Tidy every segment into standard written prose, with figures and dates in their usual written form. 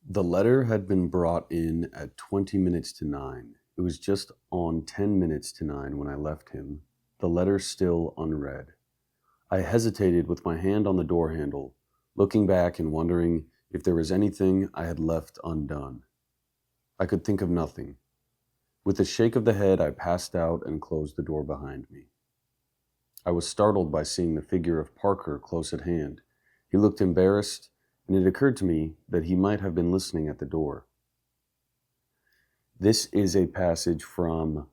The letter had been brought in at 20 minutes to 9. It was just on 10 minutes to 9 when I left him, the letter still unread. I hesitated with my hand on the door handle, looking back and wondering if there was anything I had left undone. I could think of nothing. With a shake of the head, I passed out and closed the door behind me. I was startled by seeing the figure of Parker close at hand. He looked embarrassed, and it occurred to me that he might have been listening at the door. This is a passage from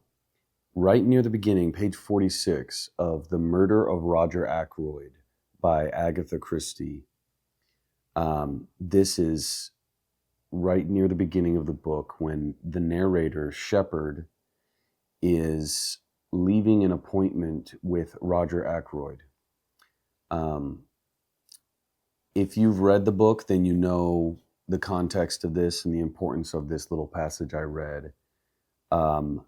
right near the beginning, page 46, of The Murder of Roger Akroyd by Agatha Christie. This is right near the beginning of the book when the narrator, Sheppard, is leaving an appointment with Roger Ackroyd. If you've read the book, then you know the context of this and the importance of this little passage I read. I'll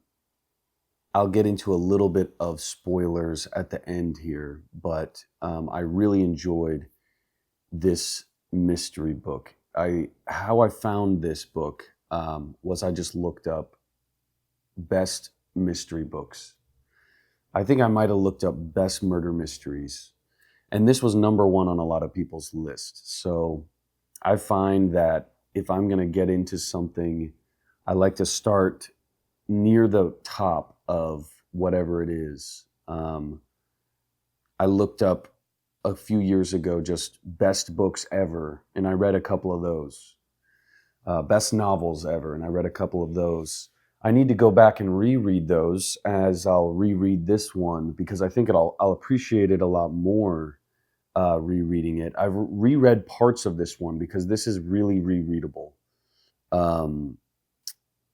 get into a little bit of spoilers at the end here, but I really enjoyed this mystery book. How I found this book was I just looked up best mystery books. I think I might have looked up best murder mysteries, and this was number one on a lot of people's list. So I find that if I'm going to get into something, I like to start near the top of whatever it is. I looked up a few years ago just best books ever, and I read a couple of those. Best novels ever, and I read a couple of those. I need to go back and reread those as I'll reread this one because I think I'll appreciate it a lot more rereading it. I've reread parts of this one because this is really rereadable.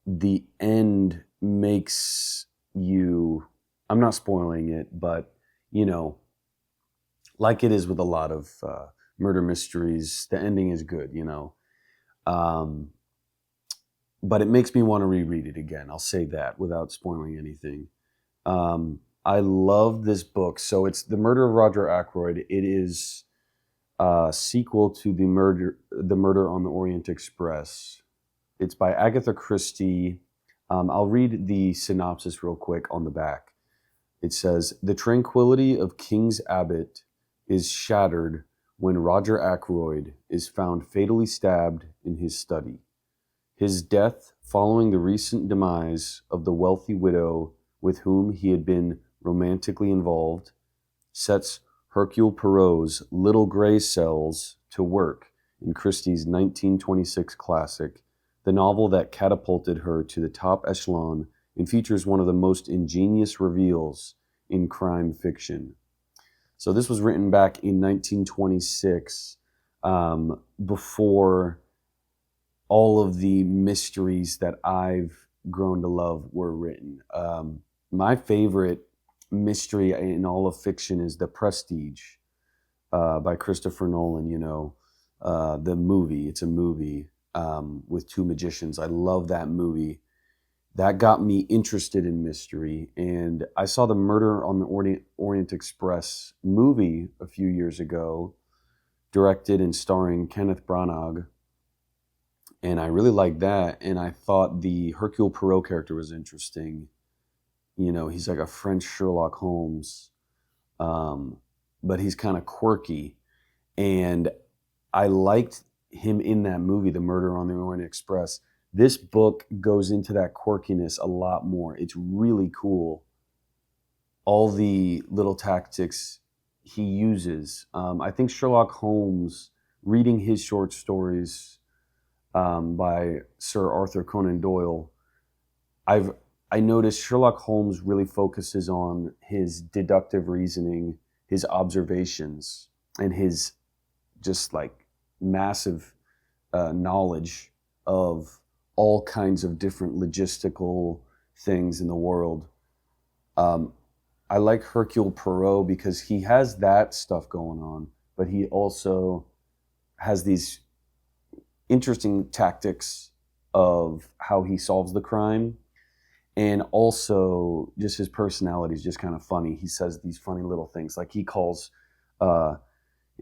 The end makes you, I'm not spoiling it, but like it is with a lot of murder mysteries, the ending is good, but it makes me want to reread it again. I'll say that without spoiling anything. I love this book. So it's The Murder of Roger Ackroyd. It is a sequel to The Murder on the Orient Express. It's by Agatha Christie. I'll read the synopsis real quick on the back. It says, "The tranquility of King's Abbot is shattered when Roger Ackroyd is found fatally stabbed in his study. His death, following the recent demise of the wealthy widow with whom he had been romantically involved, sets Hercule Poirot's Little Grey Cells to work in Christie's 1926 classic, the novel that catapulted her to the top echelon and features one of the most ingenious reveals in crime fiction." So this was written back in 1926, before all of the mysteries that I've grown to love were written. My favorite mystery in all of fiction is The Prestige by Christopher Nolan, the movie. It's a movie with two magicians. I love that movie. That got me interested in mystery. And I saw the Murder on the Orient Express movie a few years ago, directed and starring Kenneth Branagh. And I really liked that. And I thought the Hercule Poirot character was interesting. He's like a French Sherlock Holmes, but he's kind of quirky. And I liked him in that movie, The Murder on the Orient Express. This book goes into that quirkiness a lot more. It's really cool. All the little tactics he uses. I think Sherlock Holmes, reading his short stories by Sir Arthur Conan Doyle, I noticed Sherlock Holmes really focuses on his deductive reasoning, his observations, and his just like massive knowledge of all kinds of different logistical things in the world. I like Hercule Poirot because he has that stuff going on, but he also has these interesting tactics of how he solves the crime. And also, just his personality is just kind of funny. He says these funny little things. Like he calls,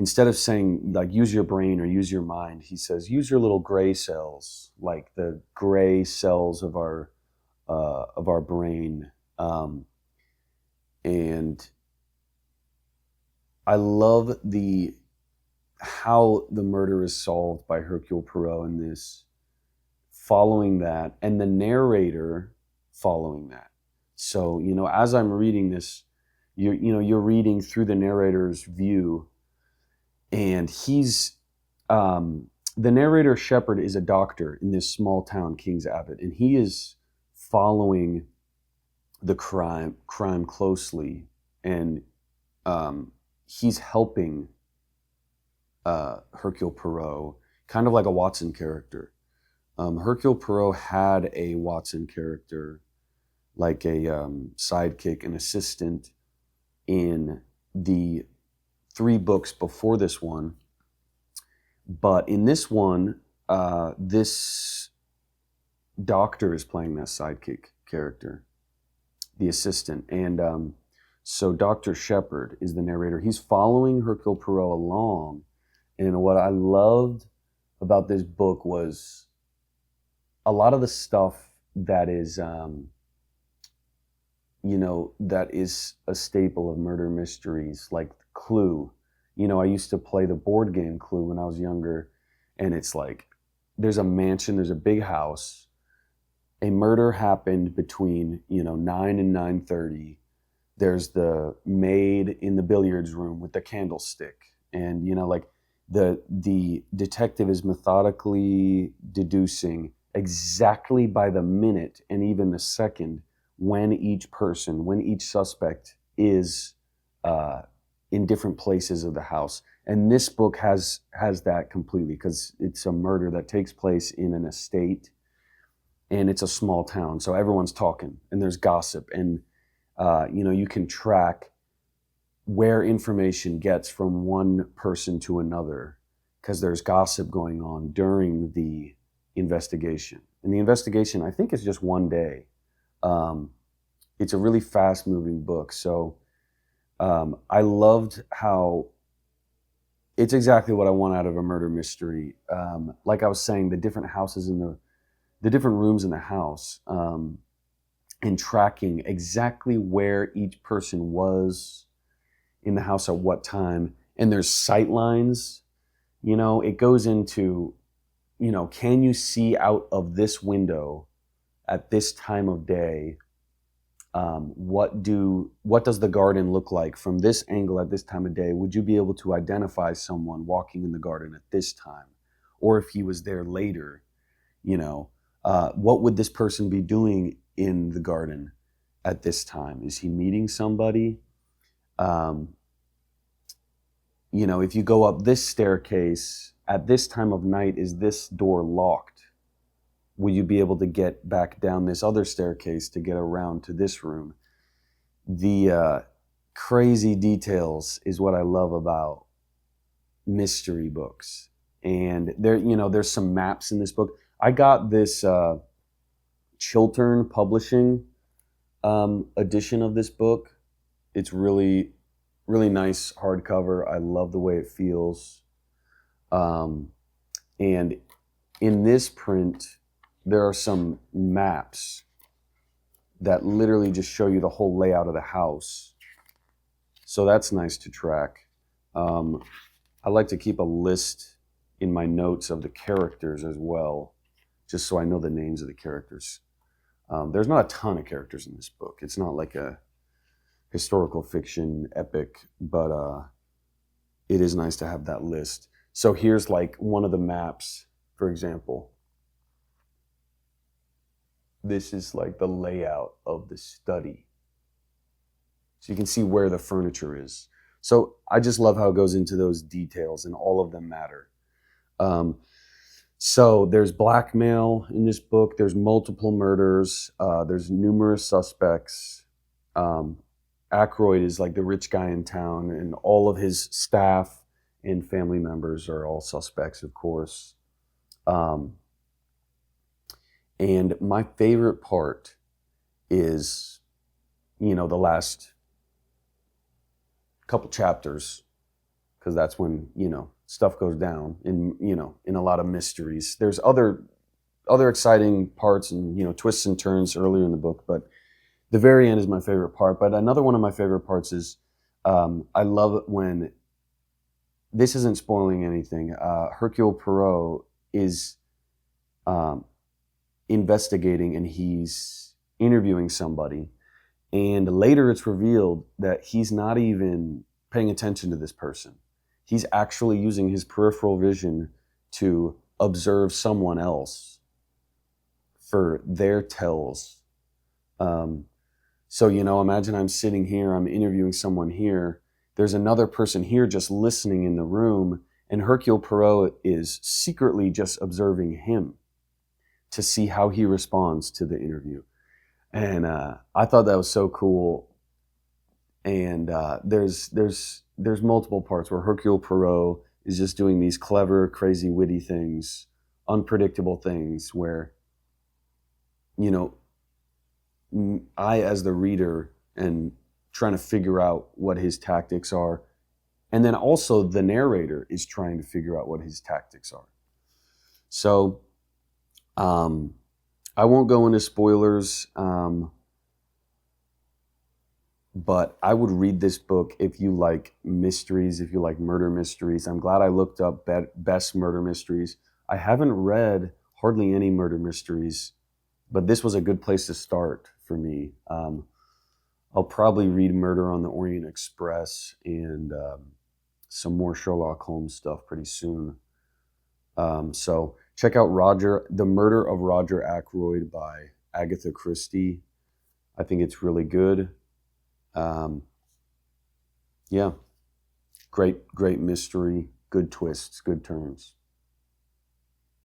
instead of saying like use your brain or use your mind, he says use your little gray cells, like the gray cells of our brain. And I love how the murder is solved by Hercule Poirot in this, following that, and the narrator following that. So, as I'm reading this, you're reading through the narrator's view, and the narrator Sheppard is a doctor in this small town, King's Abbot, and he is following the crime closely, and he's helping Hercule Poirot, kind of like a Watson character. Hercule Poirot had a Watson character, like a sidekick, an assistant, in the 3 books before this one. But in this one, this doctor is playing that sidekick character, the assistant. And so Dr. Sheppard is the narrator. He's following Hercule Poirot along. And what I loved about this book was a lot of the stuff that is, that is a staple of murder mysteries, like Clue. I used to play the board game Clue when I was younger, and it's like, there's a mansion, there's a big house, a murder happened between, 9 and 9:30. There's the maid in the billiards room with the candlestick, and, the detective is methodically deducing exactly by the minute and even the second when each suspect is in different places of the house. And this book has that completely, because it's a murder that takes place in an estate, and it's a small town, so everyone's talking and there's gossip, and you can track where information gets from one person to another, because there's gossip going on during the investigation. And the investigation, I think, is just one day. It's a really fast-moving book. So I loved how it's exactly what I want out of a murder mystery. Like I was saying, the different houses in the different rooms in the house, and tracking exactly where each person was in the house at what time. And there's sight lines. It goes into, can you see out of this window at this time of day? What does the garden look like from this angle at this time of day? Would you be able to identify someone walking in the garden at this time? Or if he was there later, what would this person be doing in the garden at this time? Is he meeting somebody? If you go up this staircase at this time of night, is this door locked? Will you be able to get back down this other staircase to get around to this room? The crazy details is what I love about mystery books. And there's some maps in this book. I got this Chiltern Publishing edition of this book. It's really, really nice hardcover. I love the way it feels. And in this print, there are some maps that literally just show you the whole layout of the house. So that's nice to track. I like to keep a list in my notes of the characters as well, just so I know the names of the characters. There's not a ton of characters in this book. It's not like a historical fiction epic, but it is nice to have that list. So here's like one of the maps, for example. This is like the layout of the study. So you can see where the furniture is. So I just love how it goes into those details, and all of them matter. So there's blackmail in this book. There's multiple murders. There's numerous suspects. Ackroyd is like the rich guy in town, and all of his staff and family members are all suspects, of course. And my favorite part is, the last couple chapters because that's when, stuff goes down in a lot of mysteries. There's other exciting parts and, twists and turns earlier in the book, but the very end is my favorite part. But another one of my favorite parts is, I love it when, this isn't spoiling anything, Hercule Poirot is investigating, and he's interviewing somebody, and later it's revealed that he's not even paying attention to this person. He's actually using his peripheral vision to observe someone else for their tells. So, imagine I'm sitting here, I'm interviewing someone here. There's another person here just listening in the room, and Hercule Poirot is secretly just observing him to see how he responds to the interview. And I thought that was so cool. And there's multiple parts where Hercule Poirot is just doing these clever, crazy, witty things, unpredictable things where, I, as the reader, and trying to figure out what his tactics are. And then also the narrator is trying to figure out what his tactics are. So I won't go into spoilers, but I would read this book if you like mysteries, if you like murder mysteries. I'm glad I looked up best murder mysteries. I haven't read hardly any murder mysteries, but this was a good place to start for me. I'll probably read Murder on the Orient Express and some more Sherlock Holmes stuff pretty soon. So check out The Murder of Roger Akroyd by Agatha Christie. I think it's really good. Yeah, great mystery, good twists, good turns.